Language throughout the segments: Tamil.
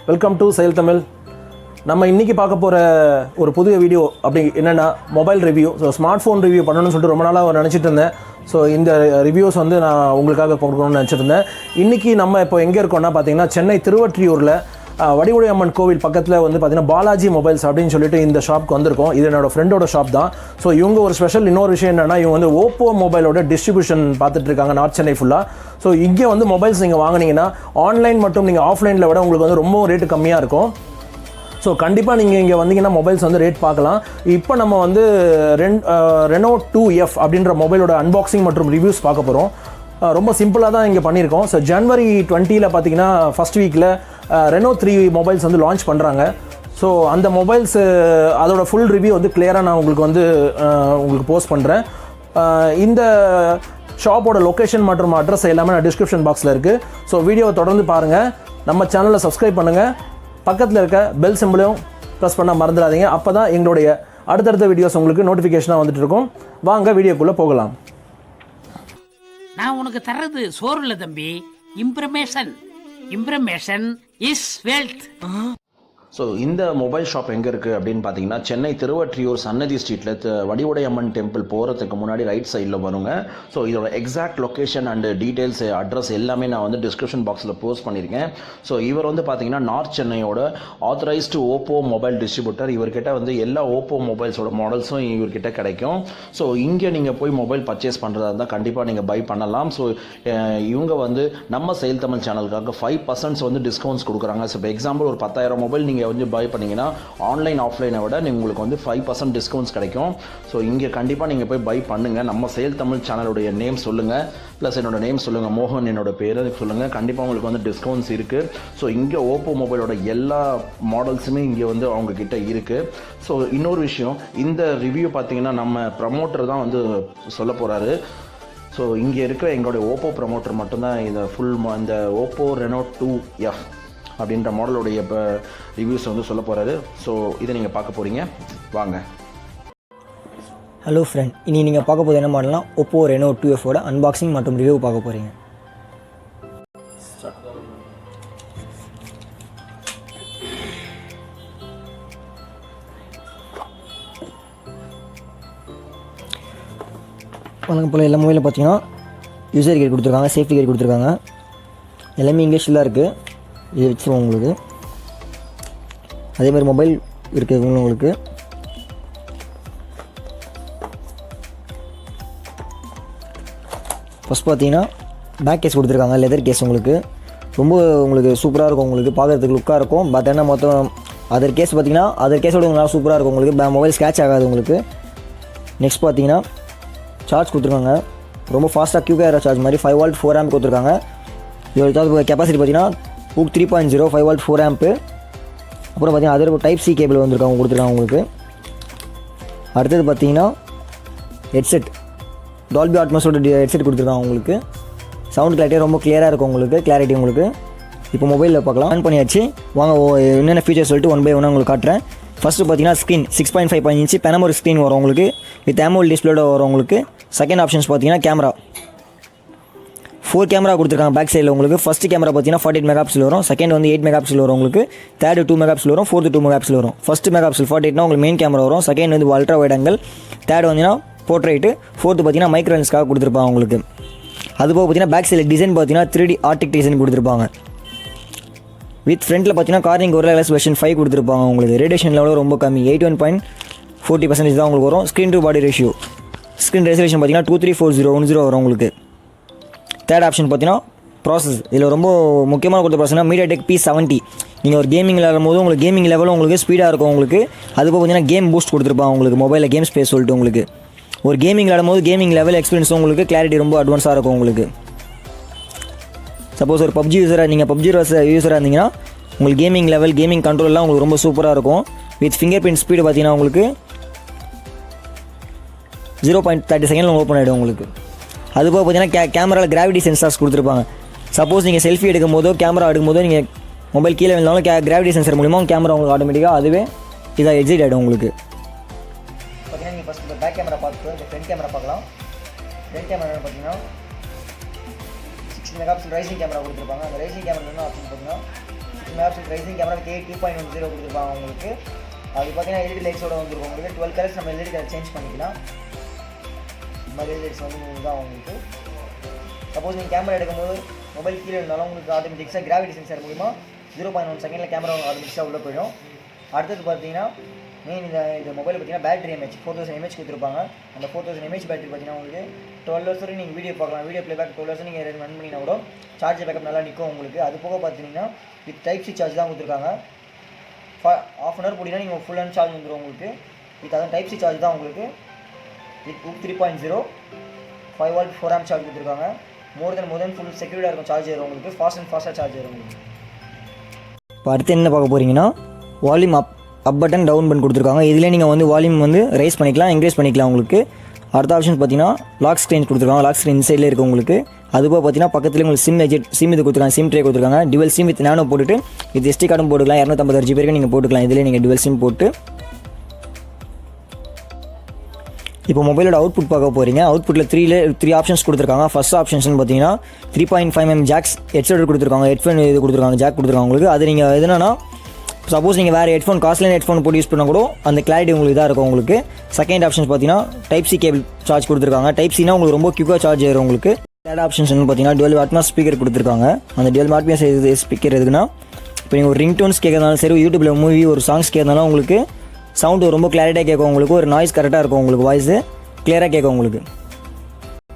வெல்கம் டு செயல் தமிழ். நம்ம இன்றைக்கி பார்க்க போகிற ஒரு புதிய வீடியோ அப்படி என்னென்னா mobile review. So smart phone review பண்ணணும்னு சொல்லிட்டு ரொம்ப நாளாக நினச்சிட்டு இருந்தேன். ஸோ இந்த ரிவ்யூஸ் வந்து நான் உங்களுக்காக கொடுக்கணும்னு நினச்சிருந்தேன். இன்றைக்கி நம்ம இப்போ எங்கே இருக்கோம்னா பார்த்தீங்கன்னா சென்னை திருவொற்றியூரில் வடிவுடை அம்மன் கோவில் பக்கத்தில் வந்து பார்த்தீங்கன்னா பாலாஜி மொபைல்ஸ் அப்படின்னு சொல்லிட்டு இந்த ஷாப்க்கு வந்திருக்கோம். இது என்னோடய ஃப்ரெண்டோட ஷாப் தான். ஸோ இவங்க ஒரு ஸ்பெஷல் இன்னொரு விஷயம் என்னென்னா இவங்க வந்து ஓப்போ மொபைலோட டிஸ்ட்ரிபியூஷன் பார்த்துட்டு இருக்காங்க நார்த் சென்னை ஃபுல்லாக. ஸோ இங்கே வந்து மொபைல்ஸ் நீங்கள் வாங்கினீங்கன்னா ஆன்லைன் மற்றும் நீங்கள் ஆஃப்லைனில் விட உங்களுக்கு வந்து ரொம்ப ரேட்டு கம்மியாக இருக்கும். ஸோ கண்டிப்பாக நீங்கள் இங்கே வந்தீங்கன்னா மொபைல்ஸ் வந்து ரேட் பார்க்கலாம். இப்போ நம்ம வந்து ரெனோ 2F அப்படின்ற மொபைலோட அன்பாக்சிங் மற்றும் ரிவ்யூஸ் பார்க்க போகிறோம். ரொம்ப சிம்பிளாக தான் இங்கே பண்ணியிருக்கோம். ஸோ ஜனவரி 20 பார்த்தீங்கன்னா ஃபஸ்ட் வீக்கில் ரெனோ 3 மொபைல்ஸ் வந்து லான்ச் பண்ணுறாங்க. ஸோ அந்த மொபைல்ஸ் அதோட ஃபுல் ரிவ்யூ வந்து கிளியராக நான் உங்களுக்கு போஸ்ட் பண்ணுறேன். இந்த ஷாப்போட லொக்கேஷன் மற்றும் அட்ரஸ் எல்லாமே நான் டிஸ்கிரிப்ஷன் பாக்ஸில் இருக்குது. ஸோ வீடியோவை தொடர்ந்து பாருங்கள். நம்ம சேனலை சப்ஸ்கிரைப் பண்ணுங்கள். பக்கத்தில் இருக்க பெல் சிம்பிளையும் ப்ரெஸ் பண்ண மறந்துடாதீங்க. அப்போ தான் எங்களுடைய அடுத்தடுத்த வீடியோஸ் உங்களுக்கு நோட்டிஃபிகேஷனாக வந்துட்டு இருக்கும். வாங்க வீடியோக்குள்ளே போகலாம். நான் உனக்கு தர்றது சோறு இல்லை தம்பி, இம்ப்ரமேஷன். இம்ப்ரமேஷன் இஸ் வெல்த். ஸோ இந்த மொபைல் ஷாப் எங்கே இருக்குது அப்படின்னு பார்த்தீங்கன்னா சென்னை திருவொற்றியூர் சன்னதி ஸ்ட்ரீட்டில் வடிவுடை அம்மன் டெம்பிள் போகிறதுக்கு முன்னாடி ரைட் சைடில் வருங்க. ஸோ இதோட exact location and details address எல்லாமே நான் வந்து டிஸ்கிரிப்ஷன் பாக்ஸில் போஸ்ட் பண்ணியிருக்கேன். ஸோ இவர் வந்து பார்த்தீங்கன்னா நார்த் சென்னையோட ஆத்தரைஸ்டு ஓப்போ மொபைல் டிஸ்ட்ரிபியூட்டர். இவர்கிட்ட வந்து எல்லா ஓப்போ மொபைல்ஸோட மாடல்ஸும் இவர்கிட்ட கிடைக்கும். ஸோ இங்கே நீங்கள் போய் மொபைல் பர்ச்சேஸ் பண்ணுறதா இருந்தால் கண்டிப்பாக நீங்கள் பை பண்ணலாம். ஸோ இவங்க வந்து நம்ம செயல் தமிழ் சேனலுக்காக 5% வந்து டிஸ்கவுண்ட்ஸ் கொடுக்குறாங்க. ஸோ இப்போ எக்ஸாம்பிள் ஒரு 10,000 மொபைல் நீங்கள் வந்து பை பண்ணிங்கன்னா ஆன்லைன் ஆஃப்லைனை விட உங்களுக்கு வந்து 5% டிஸ்கவுண்ட்ஸ் கிடைக்கும். ஸோ இங்கே கண்டிப்பாக நீங்கள் போய் பை பண்ணுங்கள். நம்ம செயல் தமிழ் சேனலுடைய நேம் சொல்லுங்கள், ப்ளஸ் என்னோட நேம் சொல்லுங்கள், மோகன் என்னோட பேர் சொல்லுங்கள். கண்டிப்பாக உங்களுக்கு வந்து டிஸ்கவுண்ட்ஸ் இருக்குது. ஸோ இங்கே ஓப்போ மொபைலோட எல்லா மாடல்ஸுமே இங்கே வந்து அவங்கக்கிட்ட இருக்குது. ஸோ இன்னொரு விஷயம், இந்த ரிவ்யூ பார்த்தீங்கன்னா நம்ம ப்ரமோட்டர் தான் வந்து சொல்ல போகிறாரு. ஸோ இங்கே இருக்கிற எங்களுடைய ஓப்போ ப்ரமோட்டர் மட்டும்தான் இதை இந்த ஓப்போ ரெனோ 2F அப்படின்ற மாடலுடைய இப்போ ரிவ்யூஸ் வந்து சொல்ல போகிறாரு. ஸோ இதை நீங்கள் பார்க்க போகிறீங்க, வாங்க. ஹலோ ஃப்ரெண்ட், இனி நீங்கள் பார்க்க போது என்ன மாடல்னா ஓப்போ ரெனோ 2F அன்பாக்சிங் மற்றும் ரிவ்யூ பார்க்க போகிறீங்க. வணக்கம் போல் எல்லா மொபைலில் பார்த்தீங்கன்னா யூசர் கைட் கொடுத்துருக்காங்க, சேஃப்டி கைட் கொடுத்துருக்காங்க. எல்லாமே இங்கிலீஷில் தான் இருக்குது. இது வச்சுருவோம் உங்களுக்கு. அதேமாதிரி மொபைல் இருக்குது உங்களுக்கு. ஃபஸ்ட் பார்த்தீங்கன்னா பேக் கேஸ் கொடுத்துருக்காங்க, லெதர் கேஸ். உங்களுக்கு சூப்பராக இருக்கும். உங்களுக்கு பார்க்குறதுக்கு லுக்காக இருக்கும். பட் என்ன மொத்தம் அதர் கேஸோட நல்லா சூப்பராக இருக்கும். உங்களுக்கு மொபைல் ஸ்க்ராட்ச் ஆகாது உங்களுக்கு. நெக்ஸ்ட் பார்த்தீங்கன்னா சார்ஜ் கொடுத்துருக்காங்க. ரொம்ப ஃபாஸ்ட்டாக QKR சார்ஜ் மாதிரி 5 volt 4 amp கொடுத்துருக்காங்க. இதோட சார்ஜ் கெப்பாசிட்டி பார்த்தீங்கன்னா 3.0 5 volt 4 amp. அப்புறம் பார்த்தீங்கன்னா அதர் டைப் C கேபிள் கொடுத்துருக்காங்க உங்களுக்கு. அடுத்தது பார்த்தீங்கன்னா ஹெட்செட், டால்பி அட்மாஸோட ஹெட்செட் கொடுத்துருக்காங்க உங்களுக்கு. சவுண்ட் கிளாரிட்டி ரொம்ப கிளியராக இருக்கும் உங்களுக்கு. இப்போ மொபைலில் பார்க்கலாம். ஆன் பண்ணியாச்சு. வாங்க என்னென்ன ஃபீச்சர்ஸ் சொல்லிட்டு 1 by 1 உங்களுக்கு காட்டுறேன். ஃபஸ்ட்டு பார்த்தீங்கன்னா ஸ்க்ரீன் 6.5 inch பெனமோர் ஸ்க்ரீன் வரும் உங்களுக்கு. வித் AMOLED டிஸ்பிளேட வரும் உங்களுக்கு. செகண்ட் ஆப்ஷன்ஸ் பார்த்தீங்கன்னா கேமரா 4 கேமரா கொடுத்துருக்காங்க பேக் சைடில் உங்களுக்கு. ஃபஸ்ட்டு கேமரா பார்த்தீங்கன்னா 48 மெகாபிக்சல் வரும். செகண்ட் வந்து 8 மெகாபிக்சல் வரும் உங்களுக்கு. தேர்டு 2 மெகாபிக்சல் வரும். ஃபோர்த்து 2 மெகாபிக்சல் வரும். ஃபஸ்ட்டு மெகாபிக்சல் 48 உங்களுக்கு மெயின் கேமரா வரும். செகண்ட் வந்து அல்ட்ரா வைட் ஆங்கிள். தேர்ட் வந்தீங்கன்னா போர்ட்ரைட்டு. ஃபோர்த்து பார்த்தீங்கன்னா மைக்ரோ லென்ஸ்க்காக கொடுத்துருப்பாங்க உங்களுக்கு. அதுபோக பார்த்தீங்கன்னா பேக் சைடில் டிசைன் பார்த்தீங்கன்னா 3D ஆர்டிக் டிசைன் கொடுத்துருப்பாங்க. வித் ஃப்ரண்ட்டில் பார்த்தீங்கன்னா கார்னிங் Gorilla Glass வெர்ஷன் 5 கொடுத்துருப்பாங்க உங்களுக்கு. ரேடியேஷன் லெவலும் ரொம்ப கம்மி, 81.40% தான் உங்களுக்கு வரும். Screen to body ratio, screen resolution பார்த்தீங்கன்னா 23410 வரும் உங்களுக்கு. தேர்ட் ஆப்ஷன் பார்த்தீங்கன்னா ப்ராசஸ். இதில் ரொம்ப முக்கியமான கொடுத்த ப்ராசஸ்னா MediaTek P70. நீங்கள் ஒரு கேமிங் விளையாடும் போது உங்களுக்கு கேமிங் லெவலும் உங்களுக்கு ஸ்பீடாக இருக்கும் உங்களுக்கு. அதுபோக பார்த்தீங்கன்னா கேம் பூஸ்ட் கொடுத்துருப்பாங்க உங்களுக்கு. மொபைலில் கேம் ஸ்பேஸ் சொல்லிட்டு உங்களுக்கு ஒரு கேமிங் விளையாடும் போது கேமிங் லெவல் எக்ஸ்பீரியன்ஸும் உங்களுக்கு கிளாரிட்டி ரொம்ப அட்வான்ஸாக இருக்கும் உங்களுக்கு. சப்போஸ் ஒரு PUBG யூஸராக இருந்தீங்கன்னா உங்களுக்கு கேமிங் லெவல் கேமிங் கண்ட்ரோல்லாம் உங்களுக்கு ரொம்ப சூப்பராக இருக்கும். வித் ஃபிங்கர் பிரிண்ட் ஸ்பீடு பார்த்தீங்கன்னா உங்களுக்கு 0.30 செகண்டில் ஓப்பன் ஆகிடும் உங்களுக்கு. அதுபோக பார்த்தீங்கன்னா கேமராவில் கிராவிட்டி சென்சார்ஸ் கொடுத்துருப்பாங்க. சப்போஸ் நீங்கள் செல்ஃபி எடுக்கும் போதோ கேமரா எடுக்கும் போதோ நீங்கள் மொபைல் கீழே விழுந்தாலும் கிராவிட்டி சென்சார் மூலிமா கேமரா உங்களுக்கு ஆட்டோமேட்டிக்காக அதுவே இதாக எக்ஸிட் ஆகிடும் உங்களுக்கு. பார்த்தீங்கன்னா நீங்கள் ஃபஸ்ட் பேக் கேமரா பார்த்துட்டு இந்த ஃப்ரண்ட் கேமரா பார்க்கலாம். ஃப்ரண்ட் கேமரா பார்த்தீங்கன்னா 6 மெகாபிக்சல் ரைசிங் கேமரா கொடுத்துருப்பாங்க. அந்த ரைசிங் கேமரா என்ன ஆப்ஷன் பார்த்தீங்கன்னா மெகாபிக்சல் ரைசிங் கேமரா வித் 2.10 கொடுத்துருப்பாங்க உங்களுக்கு. அது பார்த்தீங்கன்னா எல்இடி லைட்ஸோட வந்துருக்கும் உங்களுக்கு. 12 கலர்ஸ் நம்ம எல்இடி கலர் சேஞ்ச் பண்ணிக்கலாம். இந்த மாதிரி லைட்ஸ் வந்து தான் உங்களுக்கு. சப்போஸ் நீங்கள் கேமரா எடுக்கும்போது மொபைல் கீழே இருந்தாலும் உங்களுக்கு ஆட்டோமேட்டிக்ஸாக கிராவிட்டி சென்சார் மூலிமா 0.1 செகண்டில் கேமரா ஆட்டோமேட்டிக்ஸாக உள்ளே போயிடும். அடுத்தது பார்த்தீங்கன்னா மெயின் இந்த மொபைல் பார்த்தீங்கன்னா பேட்டரி எம்ஏஹெச் 4000 mAh கொடுத்துருப்பாங்க. அந்த 4000 mAh பேட்டரி பார்த்தீங்கன்னா உங்களுக்கு 12 hours வரைக்கும் நீங்கள் வீடியோ பார்க்கலாம். வீடியோ ப்ளேபேக் 12 hours நீங்கள் ரன் பண்ணிங்கன்னா கூட சார்ஜ் பேக்கப் நல்லா நிற்கும் உங்களுக்கு. அது போக பார்த்தீங்கன்னா வித் டைப் சி சார்ஜ் தான் கொடுத்துருக்காங்க. ½ hour போட்டிங்கன்னா நீங்கள் ஃபுல் அண்ட் சார்ஜ் வந்துடும் உங்களுக்கு. வித் அதான் டைப் சி சார்ஜ் தான் உங்களுக்கு. வித் 3.0 5 volt 4 amp சார்ஜ் கொடுத்துருக்காங்க. மோர் தென் ஃபுல் செக்யூர்டாக இருக்கும் சார்ஜ் ஏறும் உங்களுக்கு. ஃபாஸ்ட்டாக சார்ஜ் ஏறும் உங்களுக்கு. இப்போ அடுத்து என்ன பார்க்க போகிறீங்கன்னா volume up button down button கொடுத்துருக்காங்க. இதில் நீங்கள் வந்து வால்யூம் வந்து ரைஸ் பண்ணிக்கலாம், இன்க்ரீஸ் பண்ணிக்கலாம் உங்களுக்கு. அடுத்த ஆப்ஷன் பார்த்தீங்கன்னா லாக் ஸ்க்ரீன் கொடுத்துருக்காங்க. லாக் ஸ்க்ரீன் இன்சைடில் இருக்குது உங்களுக்கு. அதுபோக பார்த்தீங்கன்னா பக்கத்தில் உங்களுக்கு சிம் இது கொடுத்துருக்காங்க. சிம் ட்ரே கொடுத்துருக்காங்க. டிவல் சிம் வித் நானோ போட்டுட்டு இது SD கார்டும் போட்டுக்கலாம். 256 GB வரைக்கும் நீங்கள் போட்டுக்கலாம். இதில் நீங்கள் டிவல் சிம் போட்டு இப்போ மொபைலோட அவுட்புட் பார்க்க போகிறீங்க. அவுட்புட்டில் 3 ஆப்ஷன்ஸ் கொடுத்துருக்காங்க. ஃபர்ஸ்ட் ஆப்ஷன்ஸ்னு பார்த்தீங்கன்னா 3.5mm ஜாக்ஸ் ஹெட்செட் கொடுத்துருக்காங்க. ஹெட்ஃபோன் இது கொடுத்துருக்காங்க, ஜாக் கொடுத்துருக்காங்க உங்களுக்கு. அது நீங்கள் எதுனா சப்போஸ் நீங்கள் வேறு ஹெட்ஃபோன் காஸ்ட்லியான ஹெட்ஃபோன் போட்டு யூஸ் பண்ணால் கூட அந்த கிளாரிட்டி உங்களுக்கு இதாக இருக்கும் உங்களுக்கு. செகண்ட் ஆப்ஷன்ஸ் பார்த்தீங்கன்னா டைப் சி கேபிள் சார்ஜ் கொடுத்துருக்காங்க. டைப் சினா உங்களுக்கு ரொம்ப குயிக்காக சார்ஜ் ஆயிரும் உங்களுக்கு. தேர்ட் ஆப்ஷன்ஸ் பார்த்தீங்கன்னா டுவெல் வாட்மாஸ் ஸ்பீக்கர் கொடுத்துருக்காங்க. அந்த டுவெல் வாட்மாஸ் ஸ்பீக்கர் எதுக்குன்னா இப்போ நீங்கள் ஒரு ரிங் டோன்ஸ் கேட்கறதுனாலும் சரி, யூடியூப்பில் மூவி ஒரு சாங்ஸ் கேட்கறதுனாலும் உங்களுக்கு சவுண்டு ரொம்ப கிளாரிட்டியாக கேட்கும் உங்களுக்கு. ஒரு நாய்ஸ் கரெக்டாக இருக்கும் உங்களுக்கு. வாய்ஸு கிளியராக கேட்கும் உங்களுக்கு.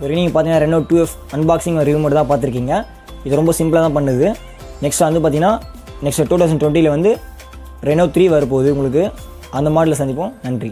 வெறும் நீங்கள் பார்த்தீங்கன்னா ரெனோ 2F அன்பாக்சிங் ரிவ்யூ மட்டும் தான் பார்த்துருக்கீங்க. இது ரொம்ப சிம்பிளாக தான் பண்ணுது. நெக்ஸ்ட் வந்து பார்த்தீங்கன்னா நெக்ஸ்ட் 2020 வந்து ரெனோ 3 வரப்போகுது உங்களுக்கு. அந்த மாடலில் சந்திப்போம். நன்றி.